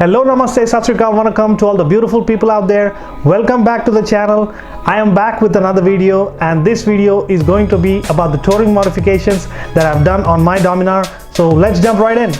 Hello, namaste, sat sri akal, vanakkam to all the beautiful people out there. Welcome back to the channel. I am back with another video, and this video is going to be about the touring modifications that I've done on my Dominar. So let's jump right in.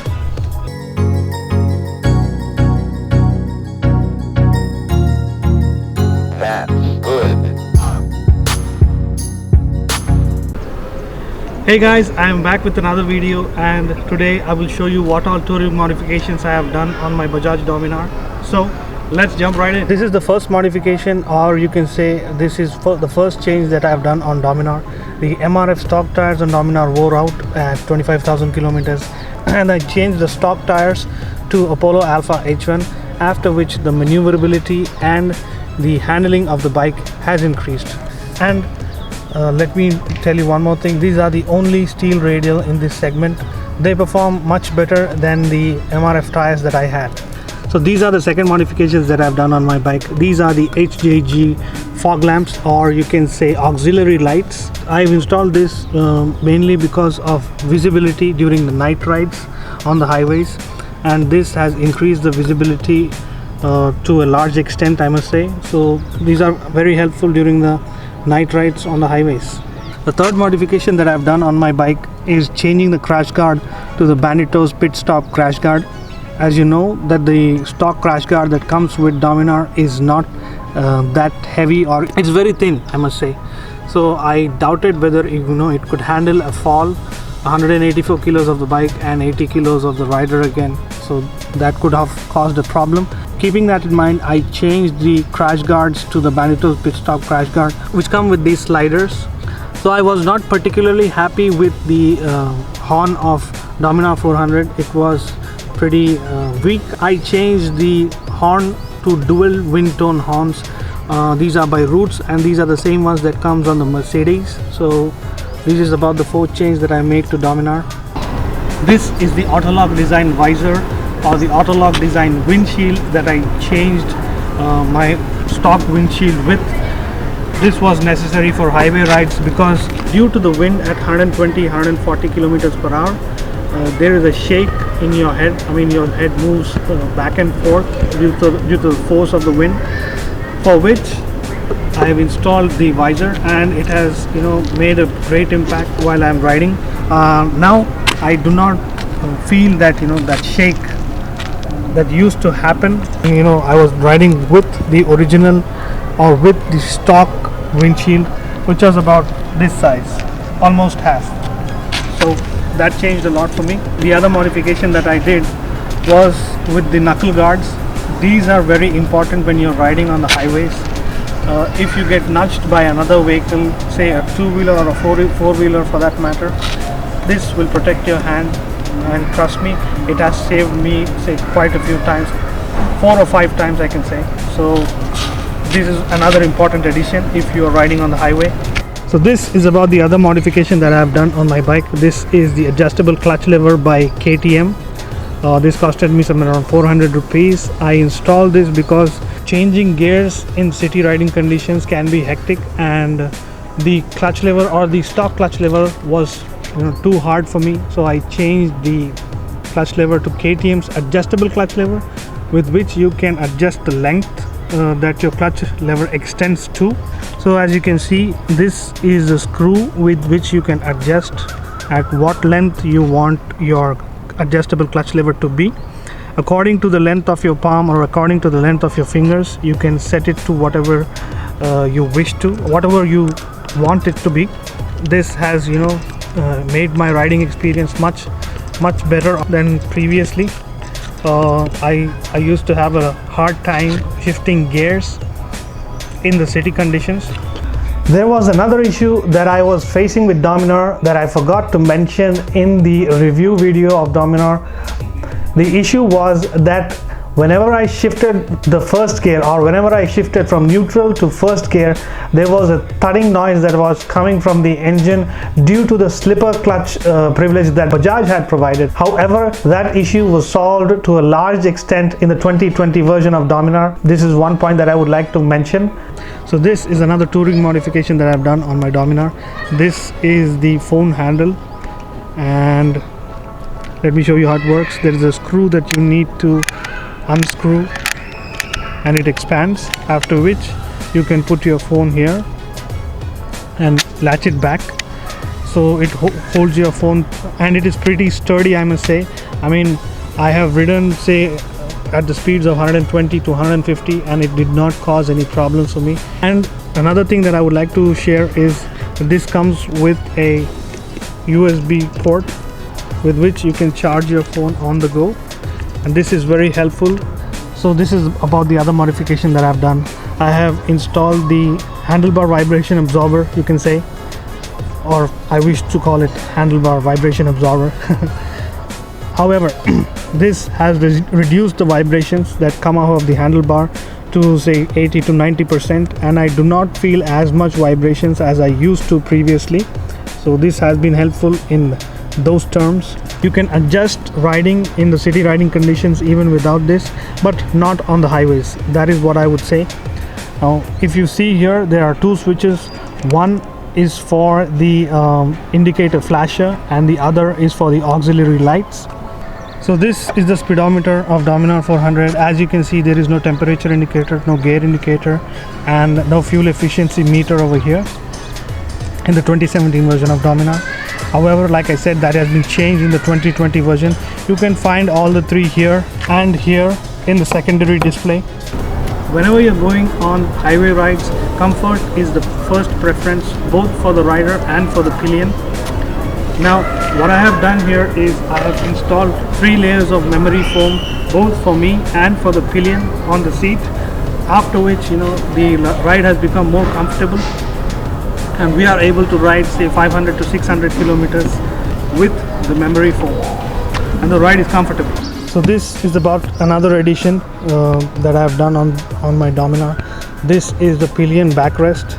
Hey guys, I am back with another video, and today I will show you what all touring modifications I have done on my Bajaj Dominar. So let's jump right in. This is the first modification, or you can say this is the first change that I have done on Dominar. The MRF stock tires on Dominar wore out at 25,000 kilometers, and I changed the stock tires to Apollo Alpha H1, after which the maneuverability and the handling of the bike has increased. And let me tell you one more thing. These are the only steel radial in this segment. They perform much better than the MRF tires that I had. So these are the second modifications that I've done on my bike. These are the HJG fog lamps, or you can say auxiliary lights. I've installed this mainly because of visibility during the night rides on the highways, and this has increased the visibility to a large extent, I must say. So these are very helpful during the night rides on the highways. The third modification that I've done on my bike is changing the crash guard to the Bandito's pit stop crash guard. As you know, that the stock crash guard that comes with Dominar is not that heavy, or it's very thin, I must say. So I doubted whether it could handle a fall, 184 kilos of the bike and 80 kilos of the rider again. So that could have caused a problem. Keeping that in mind, I changed the crash guards to the Bandito's pit stop crash guard, which come with these sliders. So I was not particularly happy with the horn of Dominar 400. It was pretty weak. I changed the horn to dual wind tone horns. These are by Roots, and these are the same ones that comes on the Mercedes. So this is about the fourth change that I made to Dominar. This is the Autolock design visor, or the Autolock design windshield that I changed my stock windshield with. This was necessary for highway rides because due to the wind at 120-140 kilometers per hour, there is a shake in your head. I mean, your head moves back and forth due to the force of the wind, for which I have installed the visor, and it has made a great impact while I am riding. Now I do not feel that that shake that used to happen. I was riding with the original, or with the stock windshield, which was about this size, almost half. So that changed a lot for me. The other modification that I did was with the knuckle guards. These are very important when you're riding on the highways. If you get nudged by another vehicle, say a two-wheeler or a four-wheeler for that matter, this will protect your hand. And trust me, it has saved me, say, quite a few times, 4 or 5 times I can say. So this is another important addition if you are riding on the highway. So this is about the other modification that I have done on my bike. This is the adjustable clutch lever by KTM. This costed me somewhere around 400 rupees. I installed this because changing gears in city riding conditions can be hectic, and the clutch lever, or the stock clutch lever, was too hard for me. So I changed the clutch lever to KTM's adjustable clutch lever, with which you can adjust the length that your clutch lever extends to. So as you can see, this is a screw with which you can adjust at what length you want your adjustable clutch lever to be. According to the length of your palm, or according to the length of your fingers, you can set it to whatever you wish to, whatever you want it to be. This has made my riding experience much better than previously. I used to have a hard time shifting gears in the city conditions. There was another issue that I was facing with Dominar that I forgot to mention in the review video of Dominar. The issue was that whenever I shifted the first gear, or whenever I shifted from neutral to first gear, there was a thudding noise that was coming from the engine due to the slipper clutch privilege that Bajaj had provided. However, that issue was solved to a large extent in the 2020 version of Dominar. This is one point that I would like to mention. So this is another touring modification that I've done on my Dominar. This is the phone handle, and let me show you how it works. There is a screw that you need to unscrew and it expands, after which you can put your phone here and latch it back, so it holds your phone, and it is pretty sturdy, I must say. I mean, I have ridden, say, at the speeds of 120 to 150 and it did not cause any problems for me. And another thing that I would like to share is that this comes with a USB port with which you can charge your phone on the go, and this is very helpful. So this is about the other modification that I've done. I have installed the handlebar vibration absorber, you can say, or I wish to call it handlebar vibration absorber. However, this has reduced the vibrations that come out of the handlebar to say 80 to 90%, and I do not feel as much vibrations as I used to previously. So this has been helpful in those terms. You can adjust riding in the city riding conditions even without this, but not on the highways. That is what I would say. Now, if you see here, there are two switches. One is for the indicator flasher and the other is for the auxiliary lights. So this is the speedometer of Dominar 400. As you can see, there is no temperature indicator, no gear indicator, and no fuel efficiency meter over here in the 2017 version of Dominar. However, like I said, that has been changed in the 2020 version. You can find all the three here and here in the secondary display. Whenever you're going on highway rides, comfort is the first preference, both for the rider and for the pillion. Now, what I have done here is I have installed 3 layers of memory foam, both for me and for the pillion on the seat, after which, you know, the ride has become more comfortable and we are able to ride, say, 500 to 600 kilometers with the memory foam, and the ride is comfortable. So this is about another addition that I have done on my Dominar. This is the pillion backrest.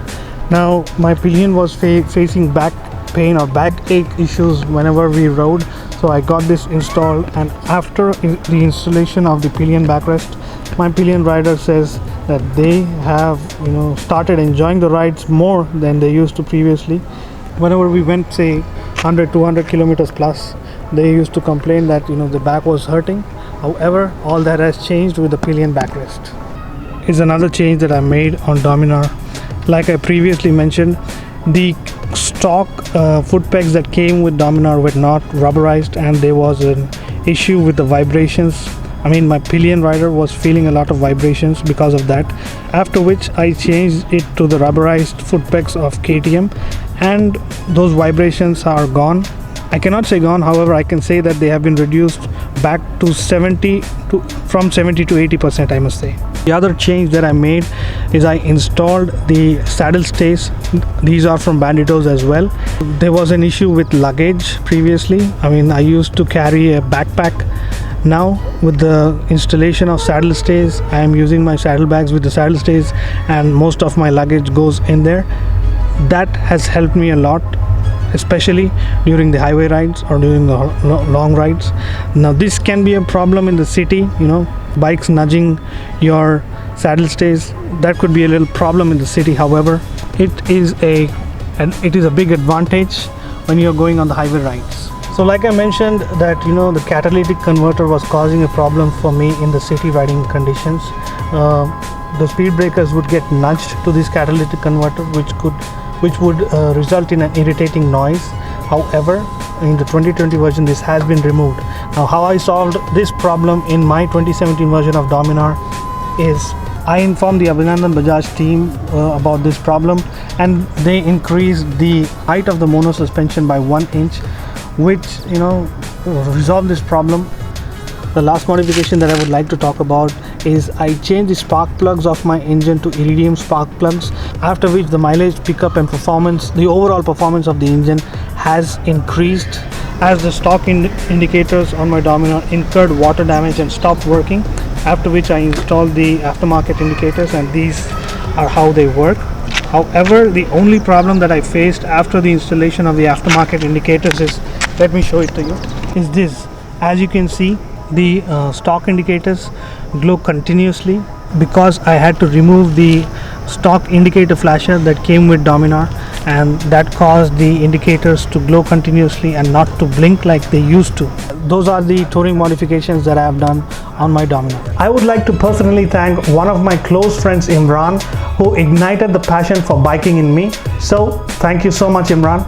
Now, my pillion was facing back pain or backache issues whenever we rode, so I got this installed, and after the installation of the pillion backrest, my pillion rider says that they have, you know, started enjoying the rides more than they used to previously. Whenever we went, say, 100 200 kilometers plus, they used to complain that, you know, the back was hurting. However, all that has changed with the pillion backrest. Is another change that I made on Dominar. Like I previously mentioned, the stock foot pegs that came with Dominar were not rubberized, and there was an issue with the vibrations. I mean, my pillion rider was feeling a lot of vibrations because of that, after which I changed it to the rubberized foot pegs of KTM, and those vibrations are gone. I cannot say gone, however, I can say that they have been reduced back to from 70 to 80%, I must say. The other change that I made is I installed the saddle stays. These are from Banditos as well. There was an issue with luggage previously. I mean, I used to carry a backpack. Now, with the installation of saddle stays, I am using my saddlebags with the saddle stays, and most of my luggage goes in there. That has helped me a lot, especially during the highway rides or during the long rides. Now, this can be a problem in the city, you know, bikes nudging your saddle stays. That could be a little problem in the city. However, it is a big advantage when you're going on the highway rides. So like I mentioned that, you know, the catalytic converter was causing a problem for me in the city riding conditions. The speed breakers would get nudged to this catalytic converter, which would result in an irritating noise. However, in the 2020 version, this has been removed. Now, how I solved this problem in my 2017 version of Dominar is I informed the Abhinandan Bajaj team about this problem, and they increased the height of the mono suspension by 1 inch, which, you know, resolved this problem. The last modification that I would like to talk about is I changed the spark plugs of my engine to iridium spark plugs, after which the mileage, pickup and performance, the overall performance of the engine has increased, as the stock indicators on my Dominar incurred water damage and stopped working, after which I installed the aftermarket indicators, and these are how they work. However, the only problem that I faced after the installation of the aftermarket indicators is, let me show it to you, is this. As you can see, the stock indicators glow continuously because I had to remove the stock indicator flasher that came with Dominar, and that caused the indicators to glow continuously and not to blink like they used to. Those are the touring modifications that I have done on my Dominar. I would like to personally thank one of my close friends, Imran, who ignited the passion for biking in me. So thank you so much, Imran.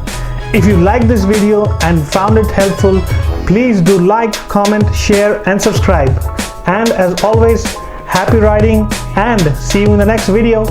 If you liked this video and found it helpful, please do like, comment, share and subscribe. And as always, happy riding and see you in the next video.